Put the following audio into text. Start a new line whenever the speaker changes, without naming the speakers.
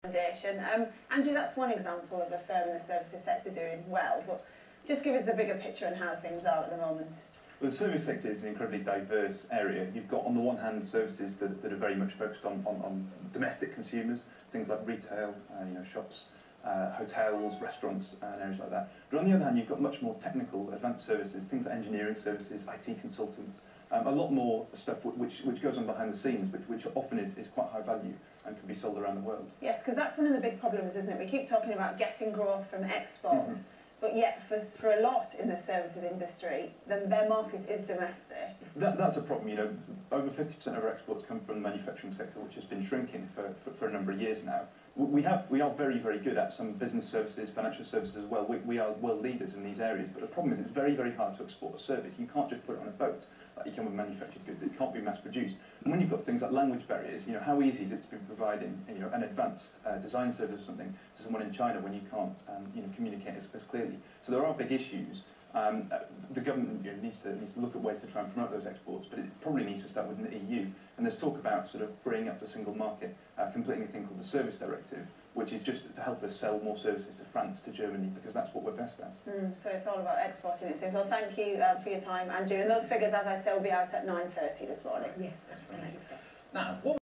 Foundation. Andrew, that's one example of a firm in the services sector doing well, but just give us the bigger picture on how things are at the moment.
Well, the service sector is an incredibly diverse area. You've got, on the one hand, services that are very much focused on domestic consumers, things like retail, shops, hotels, restaurants, and areas like that. But on the other hand, you've got much more technical, advanced services, things like engineering services, IT consultants, a lot more stuff which goes on behind the scenes, which often is quite high value and can be sold around the world.
Yes, because that's one of the big problems, isn't it? We keep talking about getting growth from exports, but yet for a lot in the services industry, their market is domestic.
That's a problem. Over 50% of our exports come from the manufacturing sector, which has been shrinking for a number of years now. We are very, very good at some business services, financial services as well. We are world leaders in these areas, but the problem is it's very, very hard to export a service. You can't just put it on a boat like you can with manufactured goods. It can't be mass produced. And when you've got things like language barriers, how easy is it to be providing an advanced design service or something to someone in China when you can't communicate as clearly? So there are big issues. The government needs to look at ways to try and promote those exports, but it probably needs to start within the EU. And there's talk about sort of freeing up the single market, completing a thing called the Service Directive, which is just to help us sell more services to France, to Germany, because that's what we're best at.
So it's all about exporting, it seems. Well, thank you for your time, Andrew. And those figures, as I say, will be out at 9:30 this morning.
Yes,
Thanks.
now, what